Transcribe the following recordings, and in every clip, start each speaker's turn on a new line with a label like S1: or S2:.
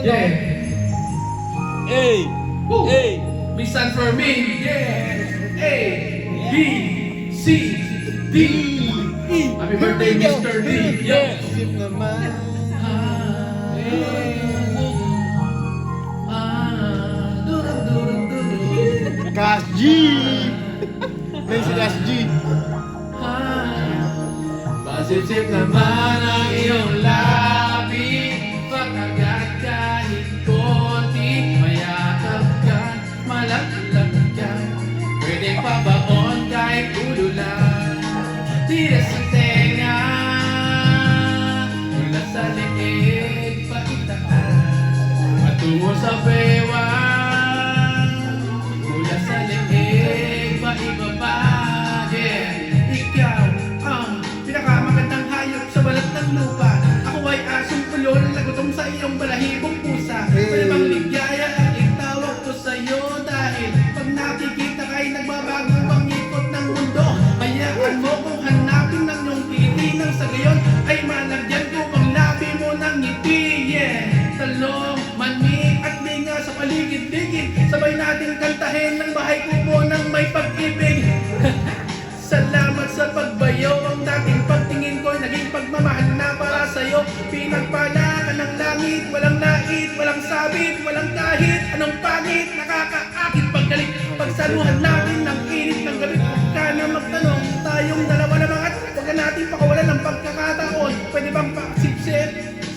S1: no?
S2: Yeah.
S3: A.
S2: Woo.
S3: A.
S2: B stand for me. Yeah. A, B, C, D, E. Happy birthday, Mr. D.
S3: Yeah.
S1: Isip naman. Cash G! May si Cash G.
S2: Masisip naman ang iyong labi, pagkagat kahit konti, mayakap ka, malaglag ka, pwede pa baon kahit ulo lang, tira sa tenga, mula sa leeg, paitaas, patungo sa bewang, mula sa leeg, paibaba, yeah, ikaw ang pinakamagandang hayop sa balat ng lupa. Ako ay asong ulol, lagutong sa iyong balahibong pusa. Pwede bang ligaya at itawag ko sa'yo dahil pag nakikita ka'y nagbabago ang ikot ng mundo. Hayaan mo kung hanapin ng iyong titi nang sa gayon ay malagyan ko ang labi mo ng ngiti. Yeah, talong, mani at linga sa paligid-ligid. Sabay nating kantahin ng bahay kubo ng may pag-ibig. Salamat sa pagbayo, ang dating pagtingin ko'y naging pagmamahal na para sa'yo. Pinagpala ka ng langit, walang lait, walang sabit, walang kahit anong pangit, nakakaakit paggalit. Pagsaluhan natin ng init ng gabi, huwag ka na magtanong, tayong dalawa na mga at huwag ka natin pakawalan ng pagkakataon. Pwede bang pakasipsip?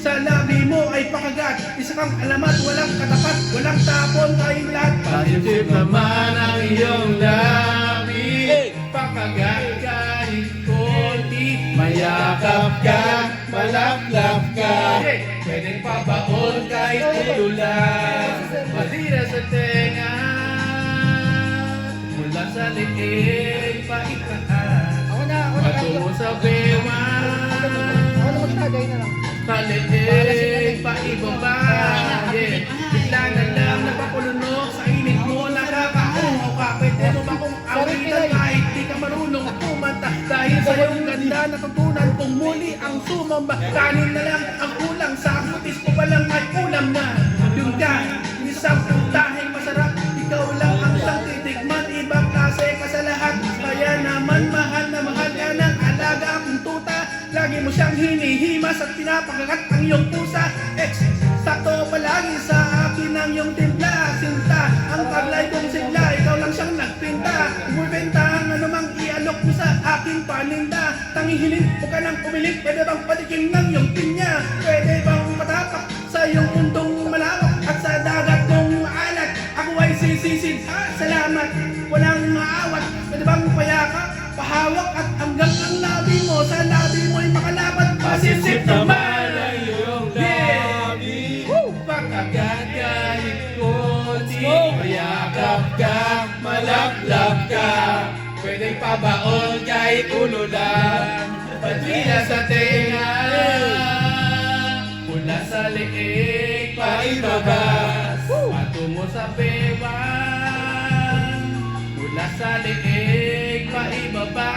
S2: Sa labi mo ay pakagat, isa kang alamat, walang katapat, walang tapon, tayong lahat. Pasipsip naman ang iyong labi, pakagat kahit konti, mayakap ka, malaplap ka, pwedeng pabaon kahit ulan, masira sa tenga, mula sa leeg, paitaas, patungo sa bewang,
S1: Ako na magtagay na lang.
S2: kaliig, paibaba, yeah. Bigla na lang napapulunok sa init mo, nakakauhaw ka. Pwede mo ba kung awitan kahit di ka marunong kumanta? Dahil sa iyong ganda natutunan kong muli ang sumamba. Kanin na lang ang kulang, sa kutis ko palang may ulam na. Yung ka, isang putaheng masarap, ikaw lang ang sang titikman, ibang klase ka sa lahat. Kaya naman mahal na mahal ka ng alaga akong tuta. Lagi mo siyang hinihimas at pinapakagat ang iyong pusa. Sakto palagi sa akin ang iyong timpla. Sinta, ang taglay kong sigla, ikaw lang siyang nagpinta. Umibenta ang anumang ialok mo sa aking paninda. Tangihilin, huwag ka nang umilig, pwede bang patikin ng iyong pinya? Pwede bang matapak sa iyong mundong malawak at sa dagat kong maalat? Ako ay sisisid, salamat, walang maawat. Pwede bang payakap, pahawak at hanggang ang labi mo, sa labi mo'y makalapat. Pasipsip naman ang iyong labi, pakagat kahit konti, mayakap ka, malaplap ka, pwedeng pabaon kahit ulo lang, patila sa tenga, mula sa leeg, paibaba, patungo sa bewang, mula sa leeg, paibaba.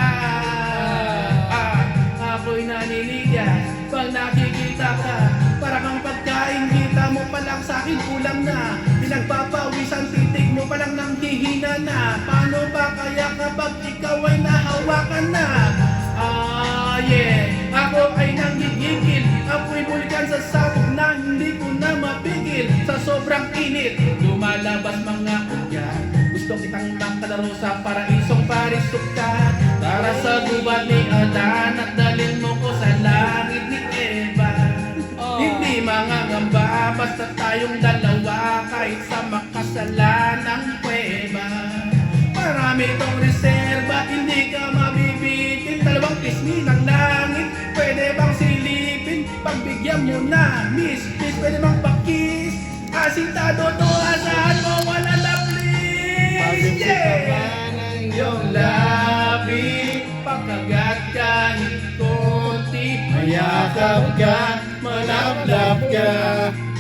S2: Ako'y naninigas pag nakikita ka, para kang pagkain, kita mo palang sa'kin ulam na. Pinagpapawisan, titig mo palang nang hihina na. Paano ba kaya kapag ikaw ay nahawakan na? Yeah, ako ay nanggigigil, ako'y bulkan sa sabog na hindi ko na mapigil. Sa sobrang init, lumalabas mga ugat. Gusto kitang makalaro sa paraisong parisuktat. Tara sa gubat ni Adan at dalhin mo ko sa langit ni Eva. Hindi mangangamba, basta tayong dalawa kahit sa makasalanang kuweba. Marami tong reserba, hindi ka mabibitin. Dalawang pisngi ng langit, pwede bang silipin? Pagbigyan mo na, miss, pwede bang pakis? Asintado to, asahan mo, wala na please. Yeah! Yung labi, pagkagat kahit konti, mayakap ka, malaplap ka,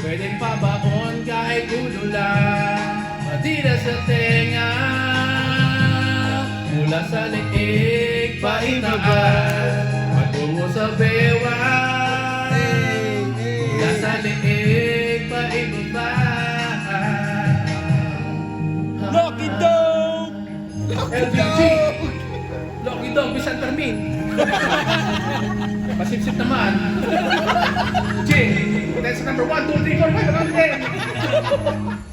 S2: pwedeng pabaon kahit ulo lang, matira sa tenga, mula sa leeg, paitaas, patungo sa bewang, mula sa leeg, pa ibaba.
S3: Lucky Dog!
S2: LBG! Lucky Dog, San Fermin. Pasipsip naman. G, that's number 1, 2, 3, 4, 5, 10.